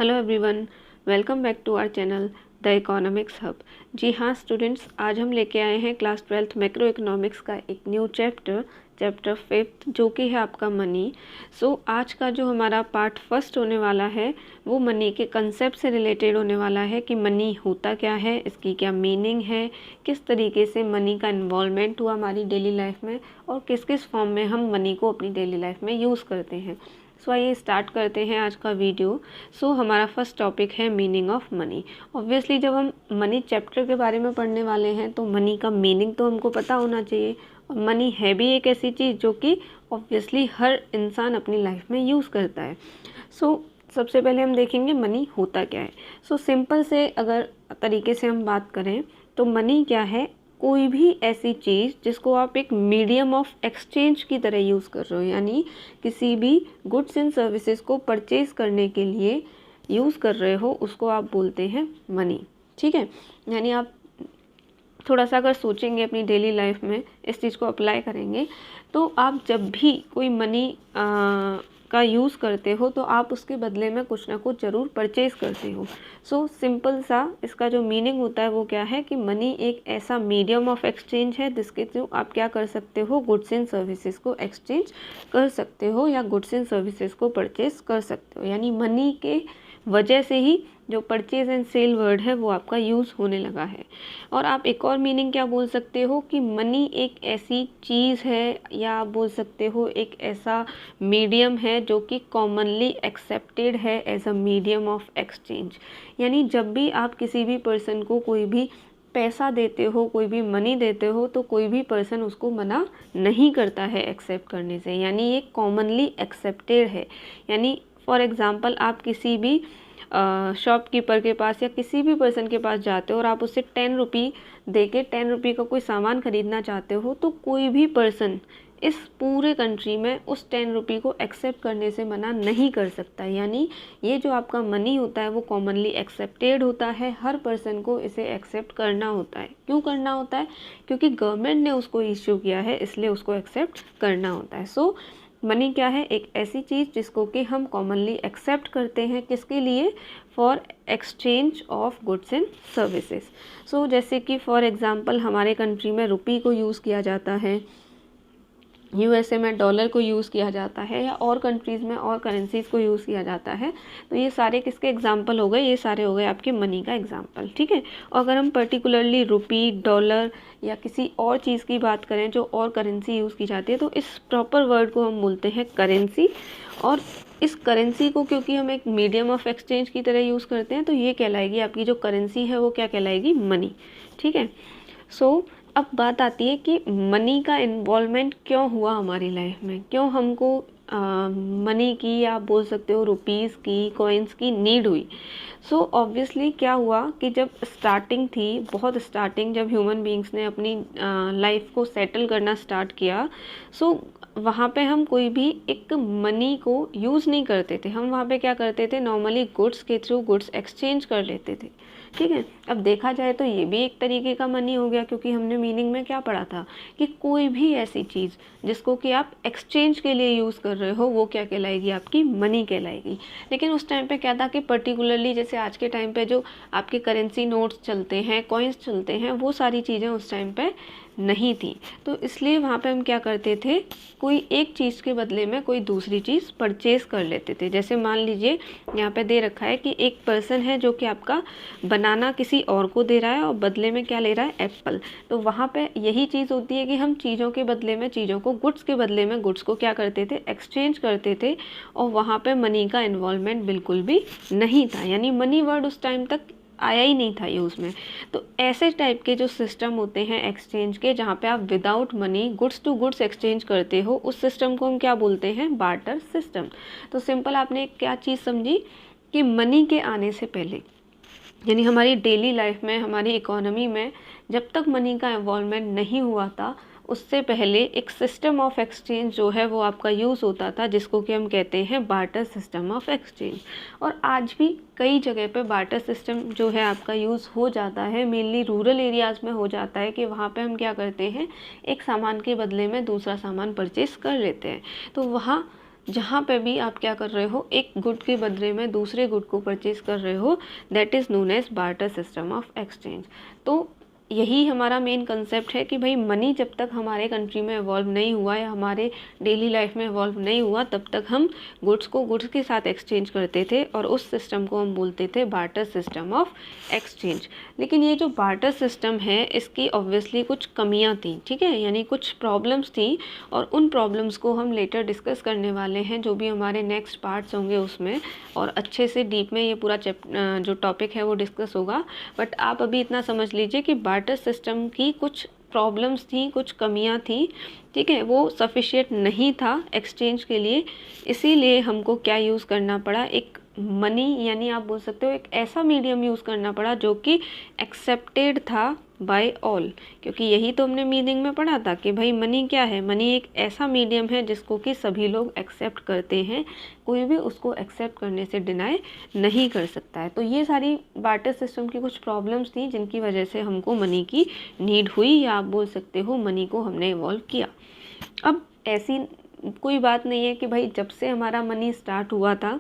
Hello everyone, welcome back to our channel the economics hub. जी हाँ students, आज हम लेके आए हैं क्लास 12th मैक्रो इकोनॉमिक्स का एक न्यू चैप्टर 5th, जो कि है आपका मनी। आज का जो हमारा पार्ट फर्स्ट होने वाला है वो मनी के कंसेप्ट से रिलेटेड होने वाला है कि मनी होता क्या है, इसकी क्या मीनिंग है, किस तरीके से मनी का इन्वॉल्वमेंट हुआ हमारी डेली लाइफ में और किस किस फॉर्म में हम मनी को अपनी डेली लाइफ में यूज़ करते हैं। आइए स्टार्ट करते हैं आज का वीडियो। हमारा फर्स्ट टॉपिक है मीनिंग ऑफ मनी। ऑब्वियसली जब हम मनी चैप्टर के बारे में पढ़ने वाले हैं तो मनी का मीनिंग तो हमको पता होना चाहिए। और मनी है भी एक ऐसी चीज़ जो कि ऑब्वियसली हर इंसान अपनी लाइफ में यूज़ करता है। सबसे पहले हम देखेंगे मनी होता क्या है। सिंपल से अगर तरीके से हम बात करें तो मनी क्या है, कोई भी ऐसी चीज़ जिसको आप एक मीडियम ऑफ एक्सचेंज की तरह यूज़ कर रहे हो, यानी किसी भी गुड्स एंड सर्विसेज को परचेज़ करने के लिए यूज़ कर रहे हो, उसको आप बोलते हैं मनी। ठीक है, यानी आप थोड़ा सा अगर सोचेंगे अपनी डेली लाइफ में इस चीज़ को अप्लाई करेंगे तो आप जब भी कोई मनी का यूज़ करते हो तो आप उसके बदले में कुछ ना कुछ ज़रूर परचेज़ करते हो। सिंपल सा इसका जो मीनिंग होता है वो क्या है कि मनी एक ऐसा मीडियम ऑफ एक्सचेंज है जिसके थ्रू आप क्या कर सकते हो, गुड्स एंड सर्विसेज को एक्सचेंज कर सकते हो या गुड्स एंड सर्विसेज को परचेज़ कर सकते हो। यानी मनी के वजह से ही जो परचेज एंड सेल वर्ड है वो आपका यूज़ होने लगा है। और आप एक और मीनिंग क्या बोल सकते हो कि मनी एक ऐसी चीज़ है या आप बोल सकते हो एक ऐसा मीडियम है जो कि कॉमनली एक्सेप्टेड है as a medium of exchange. यानी जब भी आप किसी भी पर्सन को कोई भी पैसा देते हो, कोई भी मनी देते हो, तो कोई भी पर्सन उसको मना नहीं करता है एक्सेप्ट करने से, यानी ये कॉमनली एक्सेप्टेड है। यानी फॉर एग्ज़ाम्पल आप किसी भी शॉपकीपर के पास या किसी भी पर्सन के पास जाते हो और आप उससे 10 रुपये दे के 10 रुपये का कोई सामान ख़रीदना चाहते हो तो कोई भी पर्सन इस पूरे कंट्री में उस 10 रुपये को एक्सेप्ट करने से मना नहीं कर सकता। यानी ये जो आपका मनी होता है वो कॉमनली एक्सेप्टेड होता है, हर पर्सन को इसे एक्सेप्ट करना होता है। क्यों करना होता है? क्योंकि गवर्नमेंट ने उसको इश्यू किया है, इसलिए उसको एक्सेप्ट करना होता है। मनी क्या है? एक ऐसी चीज़ जिसको कि हम कॉमनली एक्सेप्ट करते हैं, किसके लिए? For exchange of goods and services. जैसे कि फॉर एग्ज़ाम्पल हमारे कंट्री में रुपी को यूज़ किया जाता है, यूएसए में डॉलर को यूज़ किया जाता है या और कंट्रीज़ में और करेंसीज़ को यूज़ किया जाता है। तो ये सारे किसके एग्जांपल हो गए? ये सारे हो गए आपके मनी का एग्जांपल। ठीक है, और अगर हम पर्टिकुलरली रुपी, डॉलर या किसी और चीज़ की बात करें जो और करेंसी यूज़ की जाती है तो इस प्रॉपर वर्ड को हम बोलते हैं करेंसी। और इस करेंसी को क्योंकि हम एक मीडियम ऑफ एक्सचेंज की तरह यूज़ करते हैं तो ये कहलाएगी आपकी जो करेंसी है वो क्या कहलाएगी? मनी। ठीक है, अब बात आती है कि मनी का इन्वॉल्वमेंट क्यों हुआ हमारी लाइफ में, क्यों हमको मनी की या आप बोल सकते हो रुपीज़ की, कॉइन्स की नीड हुई। ऑब्वियसली क्या हुआ कि जब स्टार्टिंग थी, बहुत स्टार्टिंग, जब ह्यूमन बीइंग्स ने अपनी लाइफ को सेटल करना स्टार्ट किया, वहाँ पे हम कोई भी एक मनी को यूज़ नहीं करते थे। हम वहाँ पे क्या करते थे? नॉर्मली गुड्स के थ्रू गुड्स एक्सचेंज कर लेते थे। ठीक है, अब देखा जाए तो ये भी एक तरीके का मनी हो गया, क्योंकि हमने मीनिंग में क्या पढ़ा था कि कोई भी ऐसी चीज़ जिसको कि आप एक्सचेंज के लिए यूज़ कर रहे हो वो क्या कहलाएगी? आपकी मनी कहलाएगी। लेकिन उस टाइम पे क्या था कि पर्टिकुलरली जैसे आज के टाइम पे जो आपके करेंसी नोट्स चलते हैं, कॉइन्स चलते हैं, वो सारी चीज़ें उस टाइम पे नहीं थी। तो इसलिए वहाँ पे हम क्या करते थे, कोई एक चीज़ के बदले में कोई दूसरी चीज़ परचेज़ कर लेते थे। जैसे मान लीजिए यहाँ पे दे रखा है कि एक पर्सन है जो कि आपका बनाना किसी और को दे रहा है और बदले में क्या ले रहा है? एप्पल। तो वहाँ पे यही चीज़ होती है कि हम चीज़ों के बदले में चीज़ों को, गुड्स के बदले में गुड्स को क्या करते थे? एक्सचेंज करते थे। और वहाँ पे मनी का इन्वॉल्वमेंट बिल्कुल भी नहीं था, यानी मनी वर्ड उस टाइम तक आया ही नहीं था यूज़ में। तो ऐसे टाइप के जो सिस्टम होते हैं एक्सचेंज के, जहाँ पे आप without money goods to goods exchange करते हो, उस सिस्टम को हम क्या बोलते हैं? Barter system. तो सिंपल आपने क्या चीज़ समझी कि मनी के आने से पहले, यानी हमारी डेली लाइफ में, हमारी इकोनॉमी में जब तक मनी का इन्वॉल्वमेंट नहीं हुआ था, उससे पहले एक सिस्टम ऑफ एक्सचेंज जो है वो आपका यूज़ होता था, जिसको कि हम कहते हैं बार्टर सिस्टम ऑफ एक्सचेंज। और आज भी कई जगह पे बार्टर सिस्टम जो है आपका यूज़ हो जाता है, मेनली रूरल एरियाज़ में हो जाता है कि वहाँ पे हम क्या करते हैं, एक सामान के बदले में दूसरा सामान परचेज़ कर लेते हैं। तो वहाँ जहाँ पे भी आप क्या कर रहे हो, एक गुड के बदले में दूसरे गुड को परचेज कर रहे हो, that is known as barter system of exchange. तो यही हमारा मेन कंसेप्ट है कि भाई मनी जब तक हमारे कंट्री में इवॉल्व नहीं हुआ या हमारे डेली लाइफ में इवॉल्व नहीं हुआ, तब तक हम गुड्स को गुड्स के साथ एक्सचेंज करते थे और उस सिस्टम को हम बोलते थे बार्टर सिस्टम ऑफ एक्सचेंज। लेकिन ये जो बार्टर सिस्टम है इसकी ऑब्वियसली कुछ कमियां थी, ठीक है, यानी कुछ प्रॉब्लम्स थी और उन प्रॉब्लम्स को हम लेटर डिस्कस करने वाले हैं जो भी हमारे नेक्स्ट पार्ट्स होंगे उसमें, और अच्छे से डीप में ये पूरा जो टॉपिक है वो डिस्कस होगा। बट आप अभी इतना समझ लीजिए कि बार्टर सिस्टम की कुछ प्रॉब्लम्स थी, कुछ कमियां थी, ठीक है, वो सफिशिएंट नहीं था एक्सचेंज के लिए। इसीलिए हमको क्या यूज़ करना पड़ा, एक मनी यानी आप बोल सकते हो एक ऐसा मीडियम यूज़ करना पड़ा जो कि एक्सेप्टेड था बाय ऑल। क्योंकि यही तो हमने मीनिंग में पढ़ा था कि भाई मनी क्या है, मनी एक ऐसा मीडियम है जिसको कि सभी लोग एक्सेप्ट करते हैं, कोई भी उसको एक्सेप्ट करने से डिनाई नहीं कर सकता है। तो ये सारी बार्टर सिस्टम की कुछ प्रॉब्लम्स थी जिनकी वजह से हमको मनी की नीड हुई, या आप बोल सकते हो मनी को हमने इवॉल्व किया। अब ऐसी कोई बात नहीं है कि भाई जब से हमारा मनी स्टार्ट हुआ था,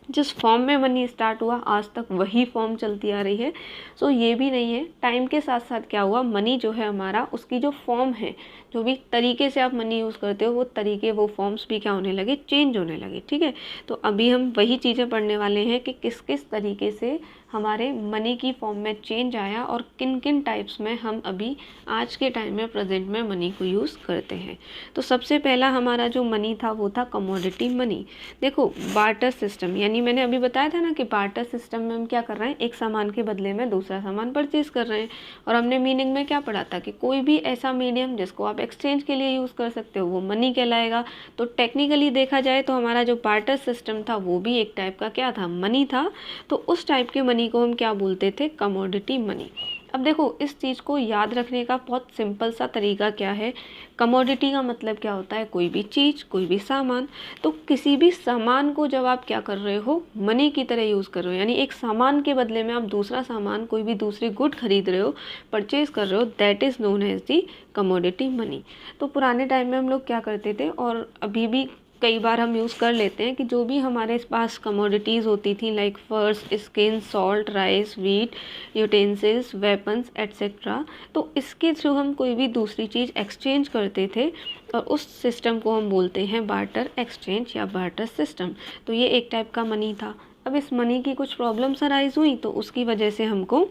जिस फॉर्म में मनी स्टार्ट हुआ आज तक वही फॉर्म चलती आ रही है। सो ये भी नहीं है, टाइम के साथ साथ क्या हुआ, मनी जो है हमारा उसकी जो फॉर्म है, जो भी तरीके से आप मनी यूज़ करते हो वो तरीके, वो फॉर्म्स भी क्या होने लगे, चेंज होने लगे, ठीक है। तो अभी हम वही चीज़ें पढ़ने वाले हैं कि किस किस तरीके से हमारे मनी की फॉर्म में चेंज आया और किन किन टाइप्स में हम अभी आज के टाइम में प्रेजेंट में मनी को यूज़ करते हैं। तो सबसे पहला हमारा जो मनी था वो था कमोडिटी मनी। देखो बार्टर सिस्टम, यानी मैंने अभी बताया था ना कि बार्टर सिस्टम में हम क्या कर रहे हैं, एक सामान के बदले में दूसरा सामान परचेज कर रहे हैं। और हमने मीनिंग में क्या पढ़ा था कि कोई भी ऐसा मीडियम जिसको आप एक्सचेंज के लिए यूज़ कर सकते हो वो मनी कहलाएगा। तो टेक्निकली देखा जाए तो हमारा जो बार्टर सिस्टम था वो भी एक टाइप का क्या था, मनी था। तो उस टाइप के मनी को हम क्या बोलते थे, कमोडिटी मनी। अब देखो इस चीज़ को याद रखने का बहुत सिंपल सा तरीका क्या है, कमोडिटी का मतलब क्या होता है, कोई भी चीज़, कोई भी सामान। तो किसी भी सामान को जब आप क्या कर रहे हो, मनी की तरह यूज़ कर रहे हो, यानी एक सामान के बदले में आप दूसरा सामान, कोई भी दूसरी गुड खरीद रहे हो, परचेज कर रहे हो, that is known as the commodity money. तो पुराने टाइम में हम लोग क्या करते थे और अभी भी कई बार हम यूज़ कर लेते हैं कि जो भी हमारे पास कमोडिटीज़ होती थी लाइक फर्स, skin, salt, rice, wheat, utensils, weapons etcetera, तो इसके थ्रू हम कोई भी दूसरी चीज़ एक्सचेंज करते थे और उस सिस्टम को हम बोलते हैं बार्टर एक्सचेंज या बार्टर सिस्टम। तो ये एक टाइप का मनी था। अब इस मनी की कुछ प्रॉब्लम्स अराइज हुई तो उसकी वजह से हमको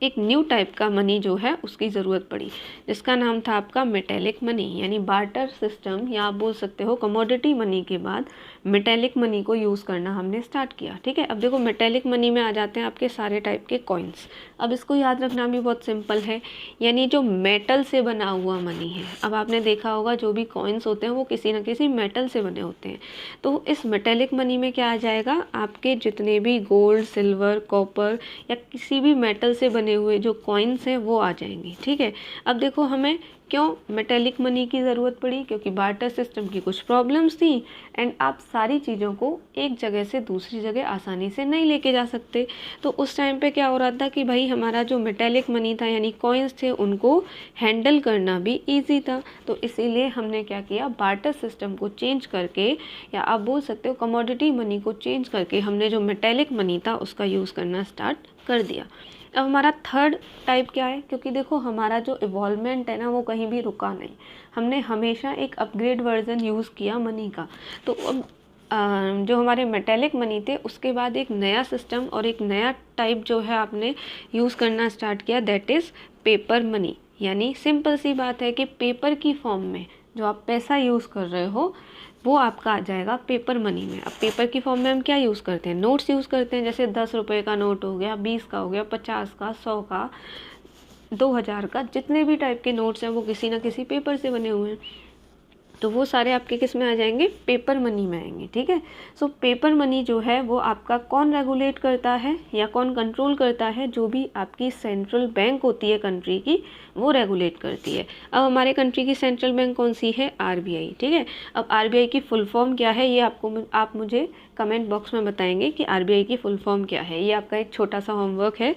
एक न्यू टाइप का मनी जो है उसकी ज़रूरत पड़ी, जिसका नाम था आपका मेटेलिक मनी। यानी बार्टर सिस्टम या आप बोल सकते हो कमोडिटी मनी के बाद मेटेलिक मनी को यूज़ करना हमने स्टार्ट किया, ठीक है। अब देखो मेटेलिक मनी में आ जाते हैं आपके सारे टाइप के कॉइन्स। अब इसको याद रखना भी बहुत सिंपल है, यानी जो मेटल से बना हुआ मनी है। अब आपने देखा होगा जो भी कॉइन्स होते हैं वो किसी न किसी मेटल से बने होते हैं। तो इस मेटेलिक मनी में क्या आ जाएगा, आपके जितने भी गोल्ड, सिल्वर, कॉपर या किसी भी मेटल से बने हुए जो कॉइन्स हैं वो आ जाएंगे, ठीक है। अब देखो हमें क्यों मेटेलिक मनी की ज़रूरत पड़ी, क्योंकि बार्टर सिस्टम की कुछ प्रॉब्लम्स थी एंड आप सारी चीज़ों को एक जगह से दूसरी जगह आसानी से नहीं लेके जा सकते। तो उस टाइम पे क्या हो रहा था कि भाई हमारा जो मेटेलिक मनी था यानी कॉइन्स थे उनको हैंडल करना भी ईजी था। तो इसीलिए हमने क्या किया, बार्टर सिस्टम को चेंज करके या आप बोल सकते हो कमोडिटी मनी को चेंज करके हमने जो मेटेलिक मनी था उसका यूज़ करना स्टार्ट कर दिया। अब हमारा थर्ड टाइप क्या है, क्योंकि देखो हमारा जो इवॉल्वमेंट है ना वो कहीं भी रुका नहीं, हमने हमेशा एक अपग्रेड वर्जन यूज़ किया मनी का। तो अब जो हमारे मेटेलिक मनी थे उसके बाद एक नया सिस्टम और एक नया टाइप जो है आपने यूज़ करना स्टार्ट किया, दैट इज़ पेपर मनी। यानी सिंपल सी बात है कि पेपर की फॉर्म में जो आप पैसा यूज़ कर रहे हो वो आपका आ जाएगा पेपर मनी में। अब पेपर की फॉर्म में हम क्या यूज़ करते हैं, नोट्स यूज़ करते हैं। जैसे 10 रुपये का नोट हो गया, 20 का हो गया, 50 का, 100 का, 2000 का, जितने भी टाइप के नोट्स हैं वो किसी ना किसी पेपर से बने हुए हैं। तो वो सारे आपके किस में आ जाएंगे, पेपर मनी में आएंगे, ठीक है। सो पेपर मनी जो है वो आपका कौन रेगुलेट करता है या कौन कंट्रोल करता है, जो भी आपकी सेंट्रल बैंक होती है कंट्री की वो रेगुलेट करती है। अब हमारे कंट्री की सेंट्रल बैंक कौन सी है, आरबीआई, ठीक है। अब आरबीआई की फुल फॉर्म क्या है ये आप मुझे कमेंट बॉक्स में बताएंगे कि आरबीआई की फुल फॉर्म क्या है। ये आपका एक छोटा सा होमवर्क है।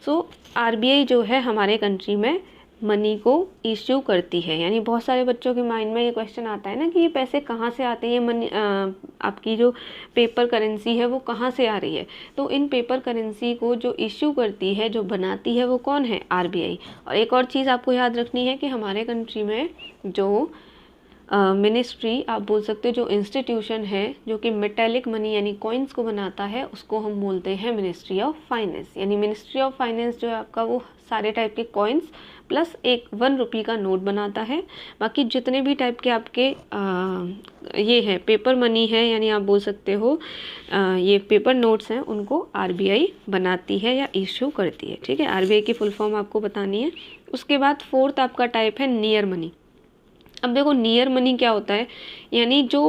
सो आरबीआई जो है हमारे कंट्री में मनी को इश्यू करती है। यानी बहुत सारे बच्चों के माइंड में ये क्वेश्चन आता है ना कि ये पैसे कहाँ से आते हैं, ये मनी आपकी जो पेपर करेंसी है वो कहाँ से आ रही है। तो इन पेपर करेंसी को जो इश्यू करती है, जो बनाती है, वो कौन है? आरबीआई। और एक और चीज़ आपको याद रखनी है कि हमारे कंट्री में जो मिनिस्ट्री आप बोल सकते हो, जो इंस्टीट्यूशन है जो कि मेटेलिक मनी यानी कॉइन्स को बनाता है, उसको हम बोलते हैं मिनिस्ट्री ऑफ फाइनेंस। यानी मिनिस्ट्री ऑफ फाइनेंस जो है आपका वो सारे टाइप के कॉइन्स प्लस एक 1 रुपये का नोट बनाता है। बाकी जितने भी टाइप के आपके ये है पेपर मनी है, यानी आप बोल सकते हो ये पेपर नोट्स हैं, उनको आरबीआई बनाती है या इशू करती है। ठीक है, आरबीआई की फुल फॉर्म आपको बतानी है। उसके बाद फोर्थ आपका टाइप है नियर मनी। अब देखो नियर मनी क्या होता है, यानी जो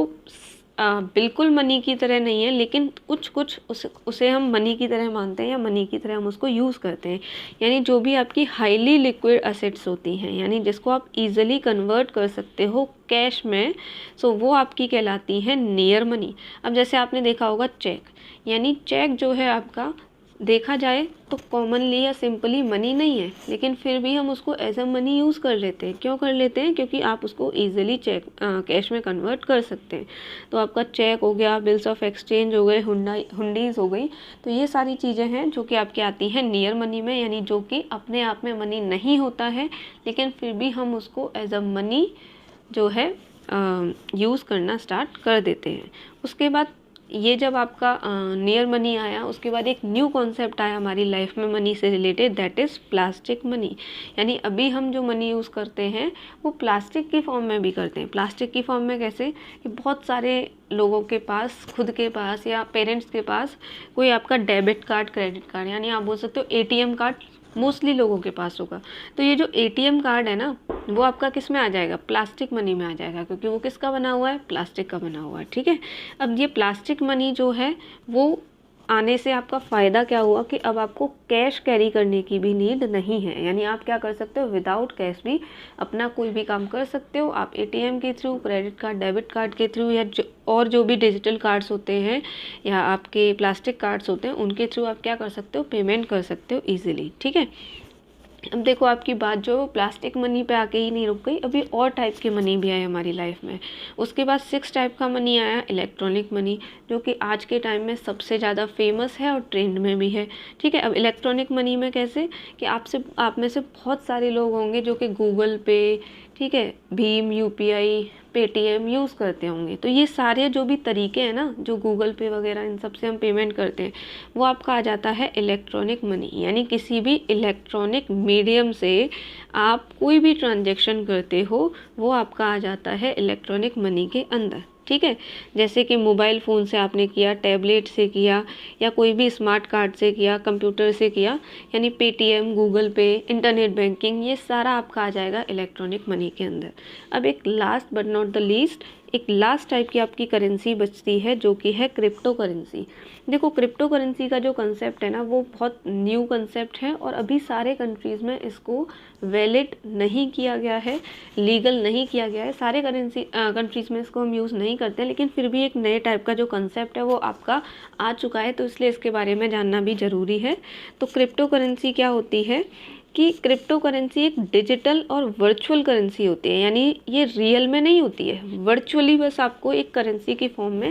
बिल्कुल मनी की तरह नहीं है लेकिन कुछ उसे हम मनी की तरह मानते हैं या मनी की तरह हम उसको यूज़ करते हैं। यानी जो भी आपकी हाईली लिक्विड असेट्स होती हैं, यानी जिसको आप इजीली कन्वर्ट कर सकते हो कैश में, सो वो आपकी कहलाती है नियर मनी। अब जैसे आपने देखा होगा चेक, यानी चेक जो है आपका देखा जाए तो कॉमनली या सिंपली मनी नहीं है, लेकिन फिर भी हम उसको एज अ मनी यूज़ कर लेते हैं। क्यों कर लेते हैं? क्योंकि आप उसको इजीली चेक कैश में कन्वर्ट कर सकते हैं। तो आपका चेक हो गया, बिल्स ऑफ एक्सचेंज हो गए, हुंडीज़ हो गई, तो ये सारी चीज़ें हैं जो कि आपकी आती हैं नियर मनी में, यानी जो कि अपने आप में मनी नहीं होता है लेकिन फिर भी हम उसको एज अ मनी जो है यूज़ करना स्टार्ट कर देते हैं। उसके बाद ये जब आपका नियर मनी आया, उसके बाद एक न्यू कॉन्सेप्ट आया हमारी लाइफ में मनी से related, that is plastic money. यानी अभी हम जो मनी यूज़ करते हैं वो प्लास्टिक की फॉर्म में भी करते हैं। प्लास्टिक की फॉर्म में कैसे कि बहुत सारे लोगों के पास, खुद के पास या पेरेंट्स के पास कोई आपका डेबिट कार्ड, क्रेडिट कार्ड, यानी आप बोल सकते हो एटीएम कार्ड मोस्टली लोगों के पास होगा। तो ये जो एटीएम कार्ड है ना, वो आपका किस में आ जाएगा? प्लास्टिक मनी में आ जाएगा, क्योंकि वो किसका बना हुआ है? प्लास्टिक का बना हुआ है। ठीक है, अब ये प्लास्टिक मनी जो है वो आने से आपका फ़ायदा क्या हुआ कि अब आपको कैश कैरी करने की भी नीड नहीं है। यानी आप क्या कर सकते हो, विदाउट कैश भी अपना कोई भी काम कर सकते हो। आप एटीएम के through, credit card, debit card के थ्रू या और जो भी डिजिटल कार्ड्स होते हैं या आपके प्लास्टिक कार्ड्स होते हैं, उनके थ्रू आप क्या कर सकते हो? पेमेंट कर सकते हो ईजिली। ठीक है, अब देखो आपकी बात जो प्लास्टिक मनी पे आके ही नहीं रुक गई, अभी और टाइप के मनी भी आए हमारी लाइफ में। उसके बाद 6 टाइप का मनी आया, इलेक्ट्रॉनिक मनी, जो कि आज के टाइम में सबसे ज़्यादा फेमस है और ट्रेंड में भी है। ठीक है, अब इलेक्ट्रॉनिक मनी में कैसे कि आप में से बहुत सारे लोग होंगे जो कि गूगल पे, ठीक है, भीम, यूपीआई, पेटीएम यूज़ करते होंगे। तो ये सारे जो भी तरीके हैं ना, जो गूगल पे वगैरह इन सब से हम पेमेंट करते हैं, वो आपका आ जाता है इलेक्ट्रॉनिक मनी। यानी किसी भी इलेक्ट्रॉनिक मीडियम से आप कोई भी ट्रांजैक्शन करते हो, वो आपका आ जाता है इलेक्ट्रॉनिक मनी के अंदर। ठीक है, जैसे कि मोबाइल फ़ोन से आपने किया, टैबलेट से किया, या कोई भी स्मार्ट कार्ड से किया, कंप्यूटर से किया, यानी पेटीएम, गूगल पे, इंटरनेट बैंकिंग, ये सारा आपका आ जाएगा इलेक्ट्रॉनिक मनी के अंदर। अब एक last but not the least, एक लास्ट टाइप की आपकी करेंसी बचती है जो कि है क्रिप्टो करेंसी। देखो क्रिप्टो करेंसी का जो कंसेप्ट है ना, वो बहुत न्यू कंसेप्ट है और अभी सारे कंट्रीज़ में इसको वैलिड नहीं किया गया है, लीगल नहीं किया गया है। सारे कंट्रीज़ में इसको हम यूज़ नहीं करते, लेकिन फिर भी एक नए टाइप का जो कंसेप्ट है वो आपका आ चुका है, तो इसलिए इसके बारे में जानना भी ज़रूरी है। तो क्रिप्टो करेंसी क्या होती है कि क्रिप्टो करेंसी एक डिजिटल और वर्चुअल करेंसी होती है। यानी ये रियल में नहीं होती है, वर्चुअली बस आपको एक करेंसी की फॉर्म में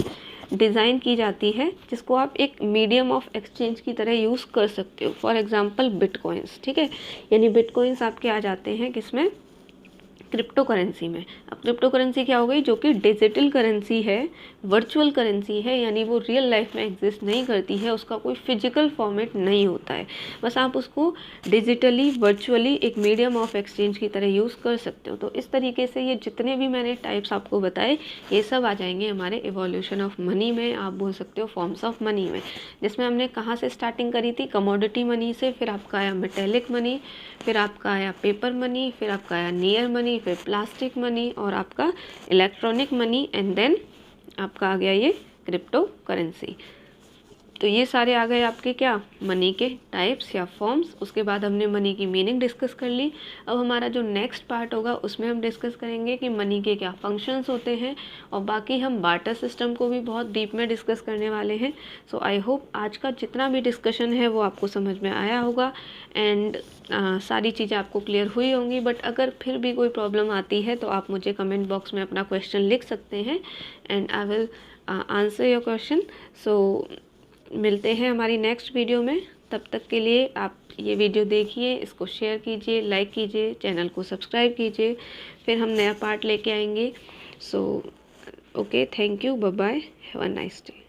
डिज़ाइन की जाती है, जिसको आप एक मीडियम ऑफ एक्सचेंज की तरह यूज़ कर सकते हो। For example bitcoins. ठीक है, यानी बिटकॉइंस आपके आ जाते हैं किसमें? क्रिप्टो करेंसी में। अब क्रिप्टो करेंसी क्या हो गई? जो कि डिजिटल करेंसी है, वर्चुअल करेंसी है, यानी वो रियल लाइफ में एग्जिस्ट नहीं करती है, उसका कोई फिजिकल फॉर्मेट नहीं होता है, बस आप उसको डिजिटली, वर्चुअली एक मीडियम ऑफ एक्सचेंज की तरह यूज़ कर सकते हो। तो इस तरीके से ये जितने भी मैंने टाइप्स आपको बताए, ये सब आ जाएंगे हमारे इवोल्यूशन ऑफ मनी में, आप बोल सकते हो फॉर्म्स ऑफ मनी में, जिसमें हमने कहाँ से स्टार्टिंग करी थी? कमोडिटी मनी से, फिर आपका आया मेटेलिक मनी, फिर आपका आया पेपर मनी, फिर आपका आया नियर मनी, फिर प्लास्टिक मनी और आपका इलेक्ट्रॉनिक मनी, एंड देन आपका आ गया ये क्रिप्टो करेंसी। तो ये सारे आ गए आपके क्या, मनी के टाइप्स या फॉर्म्स। उसके बाद हमने मनी की मीनिंग डिस्कस कर ली। अब हमारा जो नेक्स्ट पार्ट होगा उसमें हम डिस्कस करेंगे कि मनी के क्या फंक्शंस होते हैं, और बाकी हम बार्टर सिस्टम को भी बहुत डीप में डिस्कस करने वाले हैं। सो आई होप आज का जितना भी डिस्कशन है वो आपको समझ में आया होगा एंड सारी चीज़ें आपको क्लियर हुई होंगी। बट अगर फिर भी कोई प्रॉब्लम आती है तो आप मुझे कमेंट बॉक्स में अपना क्वेश्चन लिख सकते हैं and I will answer your question. So मिलते हैं हमारी नेक्स्ट वीडियो में। तब तक के लिए आप ये वीडियो देखिए, इसको शेयर कीजिए, लाइक कीजिए, चैनल को सब्सक्राइब कीजिए। फिर हम नया पार्ट लेके आएंगे। So okay, thank you, bye bye, have a nice day.